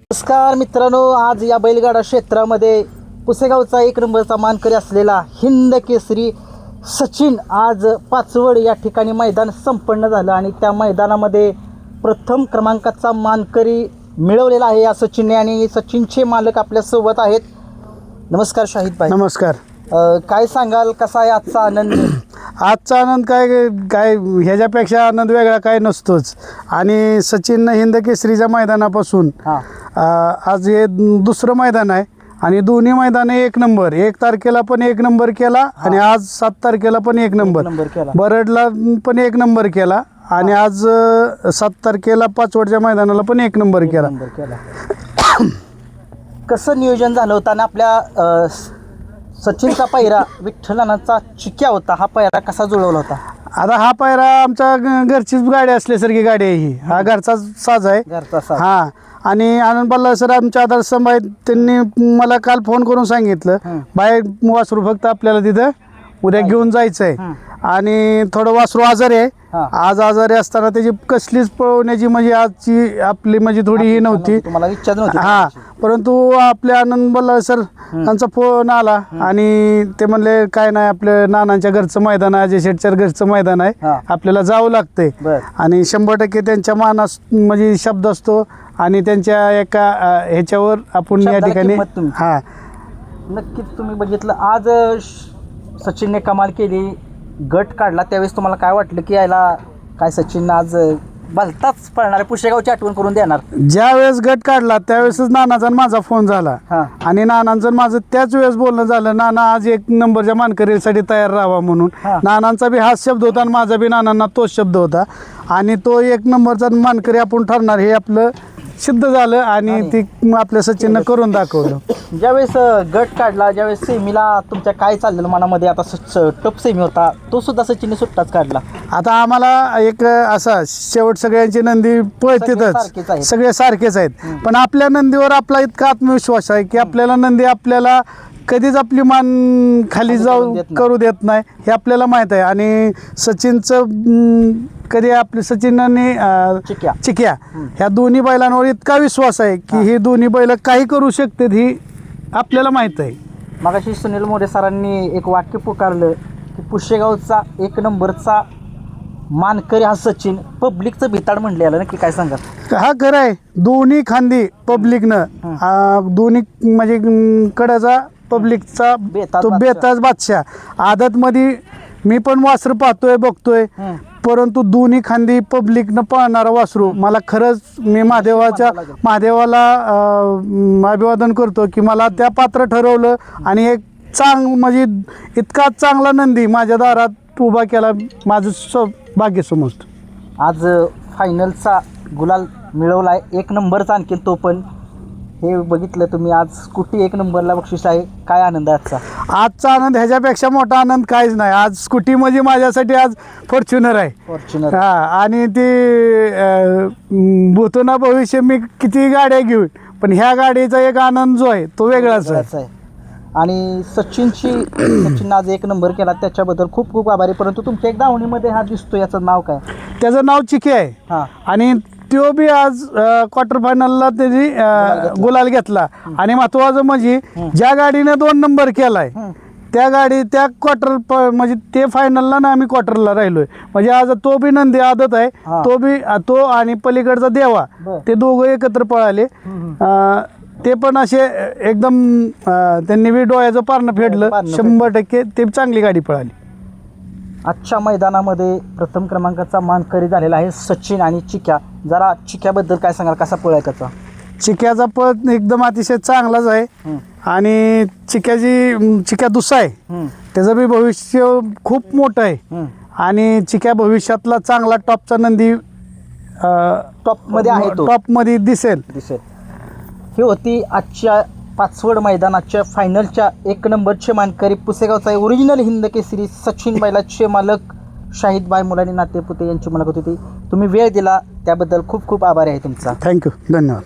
नमस्कार मित्रांनो, आज या बैलगाडा क्षेत्रामध्ये पुसेगावचा एक नंबरचा मानकरी असलेला हिंद केसरी सचिन आज पाचवड या ठिकाणी मैदान संपन्न झालं आणि त्या मैदानामध्ये प्रथम क्रमांकाचा मानकरी मिळवलेला आहे या सचिनने आणि सचिनचे मालक आपल्या सोबत आहेत. नमस्कार शाहिद भाई. नमस्कार. काय सांगाल, कसा आहे आजचा आनंद? आजचा आनंद काय ह्याच्यापेक्षा आनंद वेगळा काय नसतोच. आणि सचिन हिंद केसरीच्या मैदानापासून आज हे दुसरं मैदान आहे आणि दोन्ही मैदाने एक नंबर. 1 तारखेला पण 1 नंबर केला आणि आज 7 तारखेला पण 1 नंबर. बरडला पण 1 नंबर केला आणि आज 7 तारखेला पाचवडच्या मैदानाला पण 1 नंबर केला. कसं नियोजन झालं होतं आणि आपल्या सचिनचा पायरा विठ्ठलांचा चिक्या होता, हा पायरा कसा जुळवला होता? आता हा पायरा आमच्या घरचीच गाडी असल्यासारखी गाडी आहे ही. हा घरचा साज आहे. हा. आणि आनंद बल्ला सर आमच्या आदर्शस्तंभ आहेत, त्यांनी मला काल फोन करून सांगितलं बाहेर वासरू फक्त आपल्याला तिथं उद्या घेऊन जायचं आहे आणि थोडं वासरू आजारी आहे. आज आजारी असताना त्याची कसलीच पळवण्याची म्हणजे आजची आपली म्हणजे थोडी ही नव्हती, हा. परंतु आपले आनंद बल्ला सर यांचा फोन आला आणि ते म्हणले काय नाही, आपल्या नानांच्या घरचं मैदान आहे, अजय शेटच्या घरचं मैदान आहे, आपल्याला जावं लागतंय. आणि 100% त्यांच्या मानास म्हणजे शब्द असतो आणि त्यांच्या एका ह्याच्यावर आपण या ठिकाणी हा नक्कीच तुम्ही बघितलं. आज सचिनने कमाल केली, गट काढला, त्यावेळेस तुम्हाला काय वाटलं की यायला काय सचिन आज भलताच पळणार, पुशेगावची आठवण करून देणार? ज्या वेळेस गट काढला त्यावेळेसच नानाचा माझा फोन झाला आणि नानांचं माझं त्याच वेळेस बोलणं झालं, नाना आज 1 नंबरच्या मानकरीसाठी तयार राहावा म्हणून. नानांचा बी हाच शब्द होता आणि माझा बी नानांना तोच शब्द होता आणि तो 1 नंबरचा मानकरी आपण ठरणार हे आपलं सिद्ध झालं आणि ती आपल्या सचिननं करून दाखवलं. ज्यावेळेस गट काढला, ज्यावेळेस सेमीला तुमच्या काय चाललेलं मनामध्ये? आता टप सेमी होता, तो सुद्धा सचिनने सुट्टाच काढला. आता आम्हाला एक असा शेवट सगळ्यांची नंदी पळतेतच, सगळे सारखेच आहेत, पण आपल्या नंदीवर आपला इतका आत्मविश्वास आहे की आपल्याला नंदी आपल्याला कधीच आपली मान खाली जाऊ करू देत नाही हे आपल्याला माहीत आहे. आणि सचिनचं कधी आपले सचिनने चिक्या ह्या दोन्ही बैलांवर इतका विश्वास आहे की ही दोन्ही बैल काही करू शकतात ही आपल्याला माहीत आहे. मगाशी सुनील मोरे सरांनी एक वाक्य पुकारलं की पुशेगावचा 1 नंबरचा मानकरी हा सचिन, पब्लिकचं भिताड म्हणलेलं, नक्की काय सांगा? हा खरं आहे. दोन्ही खांदी पब्लिकनं, दोन्ही म्हणजे कडाचा पब्लिकचा तो बेताज बादशाह. आदतमध्ये मी पण वासरू पाहतोय बघतोय, परंतु दोन्ही खांदी पब्लिकनं पाळणारा वासरू मला खरंच मी महादेवाला अभिवादन करतो की मला त्या पात्र ठरवलं आणि एक म्हणजे इतका चांगला नंदी माझ्या दारात उभा केला, माझं भाग्य समजतो. आज फायनलचा गुलाल मिळवलाय, 1 नंबरचा आणखी तो पण. हे बघितलं तुम्ही, आज स्कूटी 1 नंबरला बक्षीस आहे, काय आनंद आहे आजचा आनंद ह्याच्यापेक्षा मोठा आनंद काहीच नाही. आज स्कूटी म्हणजे माझ्यासाठी आज फॉर्च्युनर आहे. हा. आणि ती भूतोना भविष्य मी किती गाड्या घेऊन, पण ह्या गाडीचा एक आनंद जो आहे तो वेगळाच आहे. आणि सचिन आज 1 नंबर केला, त्याच्याबद्दल खूप खूप आभारी. परंतु तुमच्या एक दावणीमध्ये हा दिसतो, याचं नाव काय? त्याचं नाव चिके आहे आणि तो बी आज क्वार्टर फायनलला त्याची गुलाल घेतला. आणि महत्वाचं म्हणजे ज्या गाडीने 2 नंबर केलाय त्या क्वार्टर म्हणजे ते फायनलला ना आम्ही क्वार्टरला राहिलोय. म्हणजे आज तो बी नंदी आदत आहे, तो आणि पलीकडचा देवा, ते दोघं एकत्र पळाले. ते पण असे एकदम त्यांनी बी डोळ्याचं पारणं फेडलं. 100% ते चांगली गाडी पळाली. आजच्या मैदानामध्ये प्रथम क्रमांकाचा मानकरी झालेला आहे सचिन आणि चिक्या. जरा चिक्याबद्दल काय सांगाल, कसा पळ आहे त्याचा? चिक्याचा पळ एकदम अतिशय चांगलाच आहे आणि चिक्या दुसरा आहे, त्याचं बी भविष्य खूप मोठं आहे आणि चिक्या भविष्यातला चांगला टॉपचा नंदी टॉपमध्ये दिसेल. ही होती आजच्या पाचवड मैदानाच्या फायनलच्या 1 नंबरचे मानकरी पुसेगावचा ओरिजिनल हिंद केसरी सचिन बैलाचे मालक शाहिद भाई मुलानी नातेपुते यांची मुलाखत होती. तुम्ही वेळ दिला त्याबद्दल खूप खूप आभारी आहे तुमचा. थँक्यू, धन्यवाद.